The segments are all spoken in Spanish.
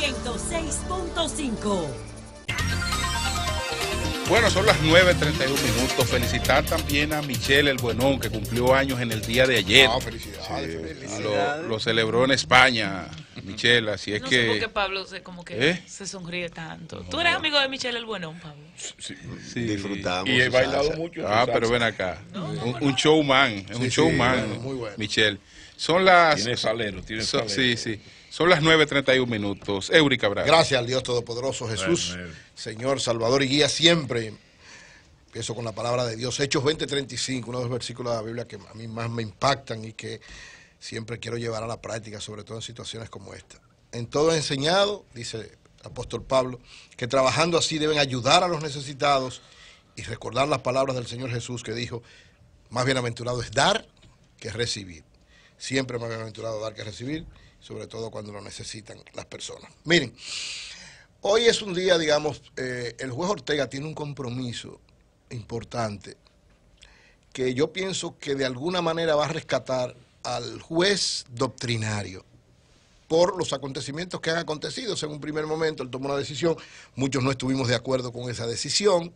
106.5. Bueno, son las 9:31. Felicitar también a Michelle el Buenón, que cumplió años en el día de ayer. Felicidades. Sí, lo celebró en España, Michelle, así es no que... sé por qué Pablo se sonríe tanto. ¿Tú eres amigo de Michelle el Buenón, Pablo? Sí. Disfrutamos. Y he bailado mucho. Pero ven acá. Un showman, es un showman, muy bueno. Michelle. Son las... Tiene salero. Sí. Son las 9:31. Eury Cabral. Gracias al Dios Todopoderoso Jesús, Señor, Salvador y Guía siempre. Empiezo con la palabra de Dios. Hechos 20:35, uno de los versículos de la Biblia que a mí más me impactan y que siempre quiero llevar a la práctica, sobre todo en situaciones como esta. En todo he enseñado, dice el apóstol Pablo, que trabajando así deben ayudar a los necesitados y recordar las palabras del Señor Jesús que dijo, más bienaventurado es dar que recibir. Siempre más bienaventurado dar que recibir, sobre todo cuando lo necesitan las personas. Miren, hoy es un día, digamos, el juez Ortega tiene un compromiso importante que yo pienso que de alguna manera va a rescatar al juez doctrinario por los acontecimientos que han acontecido. En un primer momento él tomó una decisión, muchos no estuvimos de acuerdo con esa decisión.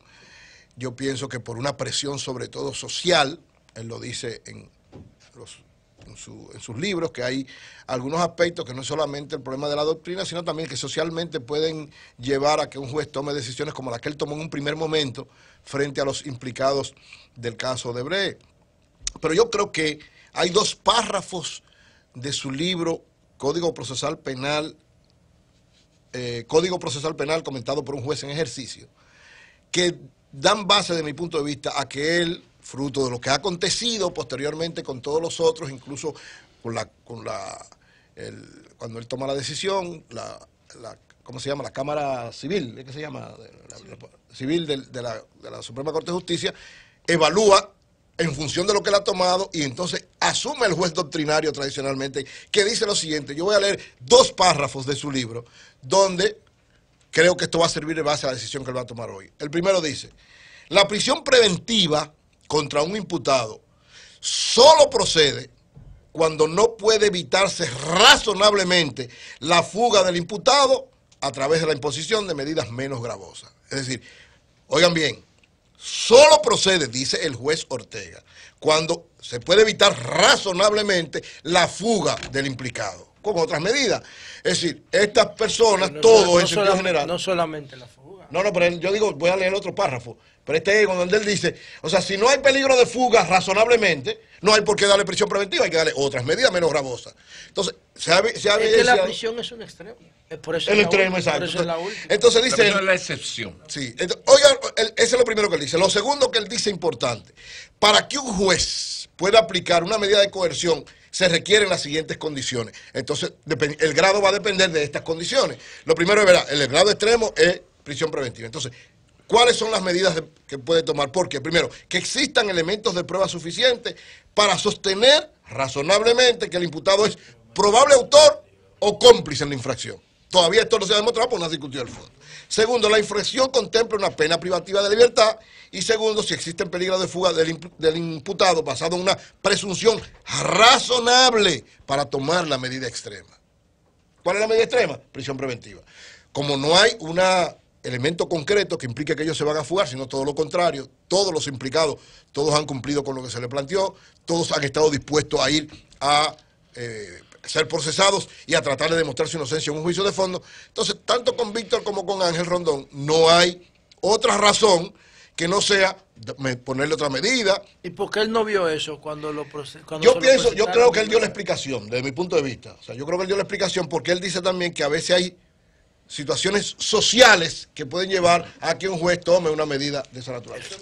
Yo pienso que por una presión sobre todo social, él lo dice en sus libros, que hay algunos aspectos que no es solamente el problema de la doctrina, sino también que socialmente pueden llevar a que un juez tome decisiones como la que él tomó en un primer momento frente a los implicados del caso de Brecht. Pero yo creo que hay dos párrafos de su libro Código Procesal Penal comentado por un juez en ejercicio, que dan base, de mi punto de vista, a que él, fruto de lo que ha acontecido posteriormente con todos los otros, incluso cuando él toma la decisión, ¿cómo se llama? La Cámara Civil, ¿qué se llama? Civil de la Suprema Corte de Justicia, evalúa en función de lo que él ha tomado y entonces asume el juez doctrinario tradicionalmente, que dice lo siguiente. Yo voy a leer dos párrafos de su libro donde creo que esto va a servir de base a la decisión que él va a tomar hoy. El primero dice, la prisión preventiva contra un imputado solo procede cuando no puede evitarse razonablemente la fuga del imputado a través de la imposición de medidas menos gravosas. Es decir, oigan bien, solo procede, dice el juez Ortega, cuando se puede evitar razonablemente la fuga del implicado, con otras medidas. Es decir, estas personas, todos en sentido general... No solamente la fuga. No, pero yo digo, voy a leer otro párrafo. Pero este es donde él dice, o sea, si no hay peligro de fuga razonablemente, no hay por qué darle prisión preventiva, hay que darle otras medidas menos gravosas. Entonces, es que la prisión es un extremo. Por eso el extremo, exacto. Por eso es la última. Entonces dice... es la excepción. Sí. Oigan, ese es lo primero que él dice. Lo segundo que él dice importante. Para que un juez pueda aplicar una medida de coerción, se requieren las siguientes condiciones. Entonces, el grado va a depender de estas condiciones. Lo primero es, verá, el grado extremo es prisión preventiva. Entonces, ¿cuáles son las medidas que puede tomar? Porque, primero, que existan elementos de prueba suficientes para sostener razonablemente que el imputado es probable autor o cómplice en la infracción. Todavía esto no se ha demostrado porque no ha discutido el fondo. Segundo, la infracción contempla una pena privativa de libertad. Y segundo, si existe peligro de fuga del imputado basado en una presunción razonable para tomar la medida extrema. ¿Cuál es la medida extrema? Prisión preventiva. Como no hay un elemento concreto que implique que ellos se van a fugar, sino todo lo contrario, todos los implicados, todos han cumplido con lo que se les planteó, todos han estado dispuestos a ir a ser procesados y a tratar de demostrar su inocencia en un juicio de fondo. Entonces, tanto con Víctor como con Ángel Rondón, no hay otra razón que no sea ponerle otra medida. ¿Y por qué él no vio eso cuando lo yo creo que él dio la explicación, desde mi punto de vista. O sea, yo creo que él dio la explicación porque él dice también que a veces hay situaciones sociales que pueden llevar a que un juez tome una medida de esa naturaleza.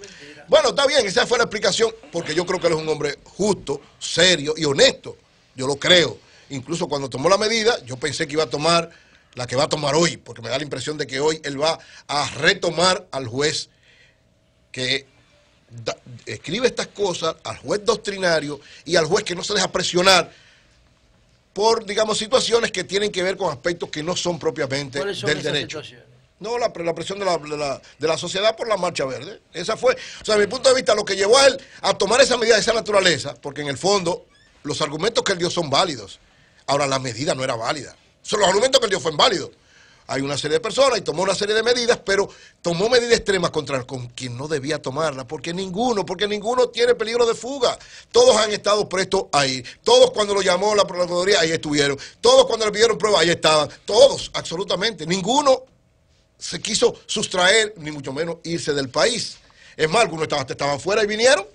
Bueno, está bien, esa fue la explicación, porque yo creo que él es un hombre justo, serio y honesto. Yo lo creo. Incluso cuando tomó la medida, yo pensé que iba a tomar la que va a tomar hoy, porque me da la impresión de que hoy él va a retomar al juez que escribe estas cosas, al juez doctrinario y al juez que no se deja presionar por, digamos, situaciones que tienen que ver con aspectos que no son propiamente del derecho. No, la presión de la sociedad por la marcha verde. Esa fue, o sea, desde mi punto de vista, lo que llevó a él a tomar esa medida de esa naturaleza, porque en el fondo los argumentos que él dio son válidos. Ahora, la medida no era válida. Los argumentos que él dio fueron válidos. hay una serie de personas y tomó una serie de medidas, pero tomó medidas extremas con quien no debía tomarlas, porque ninguno tiene peligro de fuga. Todos han estado prestos ahí, todos cuando lo llamó la Procuraduría, ahí estuvieron, todos cuando le pidieron pruebas, ahí estaban, todos, absolutamente, ninguno se quiso sustraer, ni mucho menos irse del país. Es más, algunos estaban fuera y vinieron.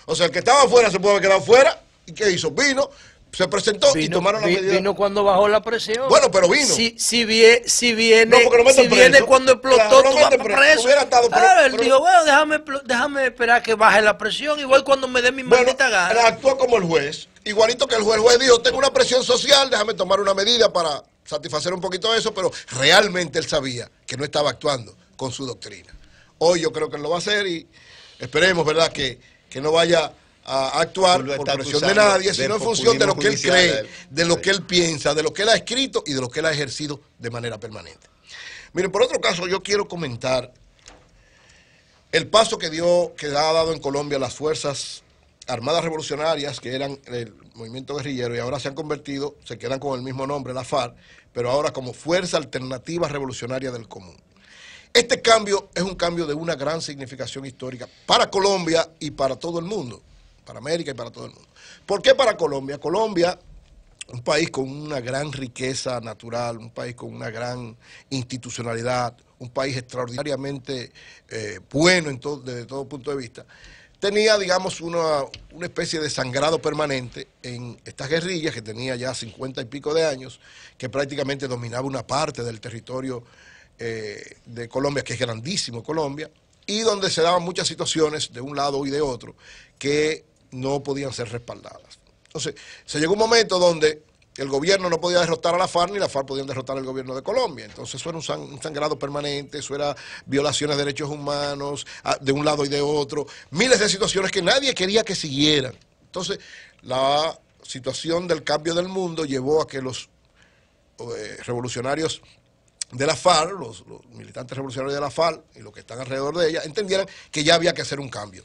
O sea, el que estaba afuera se puede haber quedado fuera. ¿Y qué hizo? Vino, se presentó y tomaron la medida. Vino cuando bajó la presión. Bueno, pero vino. Si viene preso. Cuando explotó, tú vas preso. Él dijo, bueno, déjame esperar que baje la presión, igual cuando me dé mi maldita gana. Él actuó como el juez, igualito que el juez dijo, tengo una presión social, déjame tomar una medida para satisfacer un poquito eso, pero realmente él sabía que no estaba actuando con su doctrina. Hoy yo creo que él lo va a hacer y esperemos, ¿verdad?, que no vaya a actuar por presión de nadie, sino en función de lo que él cree, de lo que él piensa, de lo que él ha escrito y de lo que él ha ejercido de manera permanente. Miren, por otro caso, yo quiero comentar el paso que ha dado en Colombia las Fuerzas Armadas Revolucionarias, que eran el movimiento guerrillero, y ahora se han convertido, se quedan con el mismo nombre, la FARC, pero ahora como Fuerza Alternativa Revolucionaria del Común. Este cambio es un cambio de una gran significación histórica para Colombia y para todo el mundo, para América y para todo el mundo. ¿Por qué para Colombia? Colombia, un país con una gran riqueza natural, un país con una gran institucionalidad, un país extraordinariamente bueno desde todo punto de vista, tenía, digamos, una especie de sangrado permanente en estas guerrillas que tenía ya 50 y pico de años, que prácticamente dominaba una parte del territorio de Colombia, que es grandísimo Colombia, y donde se daban muchas situaciones de un lado y de otro que no podían ser respaldadas. Entonces, se llegó un momento donde el gobierno no podía derrotar a la FARC, ni la FARC podían derrotar al gobierno de Colombia. Entonces eso era un sangrado permanente, eso era violaciones de derechos humanos de un lado y de otro, miles de situaciones que nadie quería que siguieran. Entonces, la situación del cambio del mundo llevó a que los revolucionarios de la FARC, los militantes revolucionarios de la FARC y los que están alrededor de ella, entendieran que ya había que hacer un cambio.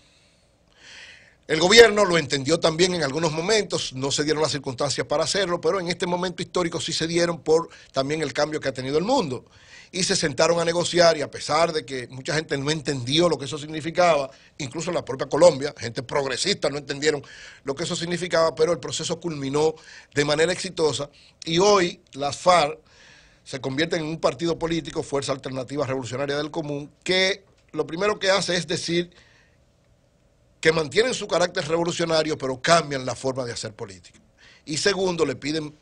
El gobierno lo entendió también en algunos momentos, no se dieron las circunstancias para hacerlo, pero en este momento histórico sí se dieron por también el cambio que ha tenido el mundo. Y se sentaron a negociar, y a pesar de que mucha gente no entendió lo que eso significaba, incluso en la propia Colombia, gente progresista no entendieron lo que eso significaba, pero el proceso culminó de manera exitosa y hoy las FARC se convierten en un partido político, Fuerza Alternativa Revolucionaria del Común, que lo primero que hace es decir que mantienen su carácter revolucionario, pero cambian la forma de hacer política. Y segundo, le piden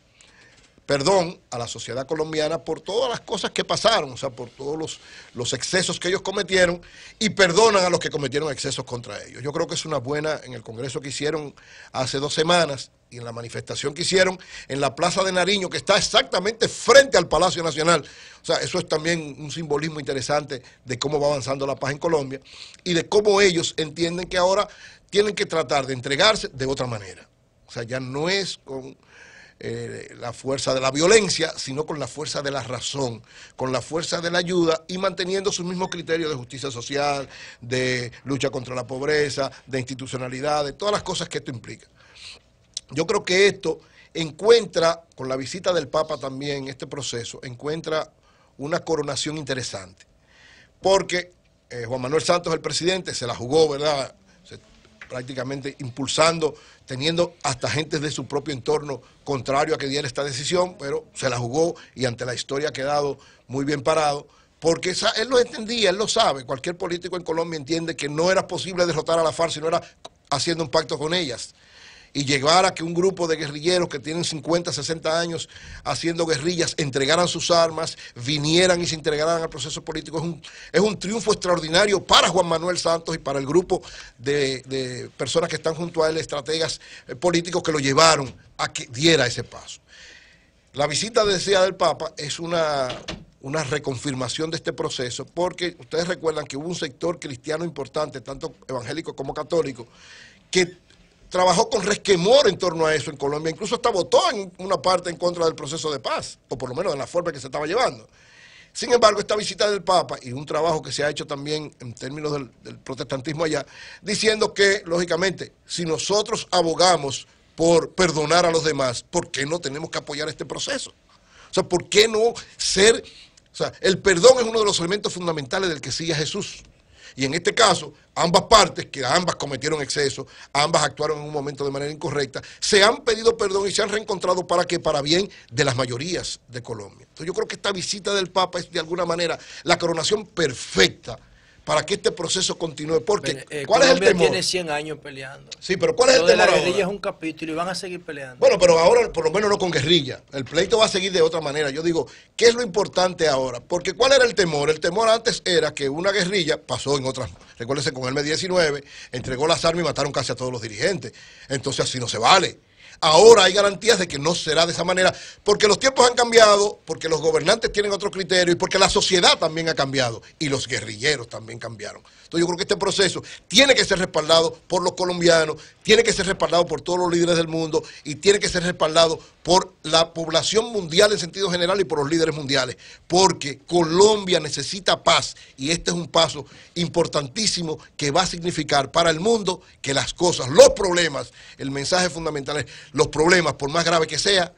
perdón a la sociedad colombiana por todas las cosas que pasaron, o sea, por todos los excesos que ellos cometieron, y perdonan a los que cometieron excesos contra ellos. Yo creo que es una buena, en el congreso que hicieron hace 2 semanas, y en la manifestación que hicieron en la Plaza de Nariño, que está exactamente frente al Palacio Nacional. O sea, eso es también un simbolismo interesante de cómo va avanzando la paz en Colombia y de cómo ellos entienden que ahora tienen que tratar de entregarse de otra manera. O sea, ya no es con la fuerza de la violencia, sino con la fuerza de la razón, con la fuerza de la ayuda y manteniendo sus mismos criterios de justicia social, de lucha contra la pobreza, de institucionalidad, de todas las cosas que esto implica. Yo creo que esto encuentra, con la visita del Papa también, este proceso, encuentra una coronación interesante. Porque Juan Manuel Santos, el presidente, se la jugó, ¿verdad? Prácticamente impulsando, teniendo hasta gente de su propio entorno contrario a que diera esta decisión, pero se la jugó y ante la historia ha quedado muy bien parado. Porque él lo entendía, él lo sabe. Cualquier político en Colombia entiende que no era posible derrotar a la FARC si no era haciendo un pacto con ellas. Y llegar a que un grupo de guerrilleros que tienen 50, 60 años haciendo guerrillas entregaran sus armas, vinieran y se integraran al proceso político, es un triunfo extraordinario para Juan Manuel Santos y para el grupo de personas que están junto a él, estrategas políticos que lo llevaron a que diera ese paso. La visita, decía, del Papa es una reconfirmación de este proceso, porque ustedes recuerdan que hubo un sector cristiano importante, tanto evangélico como católico, que trabajó con resquemor en torno a eso en Colombia, incluso hasta votó en una parte en contra del proceso de paz, o por lo menos de la forma que se estaba llevando. Sin embargo, esta visita del Papa y un trabajo que se ha hecho también en términos del protestantismo allá, diciendo que, lógicamente, si nosotros abogamos por perdonar a los demás, ¿por qué no tenemos que apoyar este proceso? O sea, ¿por qué no ser sea, el perdón es uno de los elementos fundamentales del que sigue a Jesús. Y en este caso, ambas partes, que ambas cometieron exceso, ambas actuaron en un momento de manera incorrecta, se han pedido perdón y se han reencontrado ¿para qué? Para bien de las mayorías de Colombia. Entonces yo creo que esta visita del Papa es de alguna manera la coronación perfecta para que este proceso continúe. Porque, ¿cuál es el temor? Tiene 100 años peleando. Sí, pero ¿cuál es el temor La ahora? guerrilla es un capítulo y van a seguir peleando. Bueno, pero ahora por lo menos no con guerrilla. El pleito va a seguir de otra manera. Yo digo, ¿qué es lo importante ahora? Porque ¿cuál era el temor? El temor antes era que una guerrilla pasó en otras. Recuérdense, con el M-19 entregó las armas y mataron casi a todos los dirigentes. Entonces así no se vale. Ahora hay garantías de que no será de esa manera, porque los tiempos han cambiado, porque los gobernantes tienen otro criterio y porque la sociedad también ha cambiado y los guerrilleros también cambiaron. Entonces yo creo que este proceso tiene que ser respaldado por los colombianos, tiene que ser respaldado por todos los líderes del mundo y tiene que ser respaldado por la población mundial en sentido general y por los líderes mundiales, porque Colombia necesita paz y este es un paso importantísimo que va a significar para el mundo que las cosas, los problemas, el mensaje fundamental es los problemas, por más grave que sea,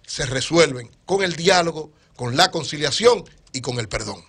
se resuelven con el diálogo, con la conciliación y con el perdón.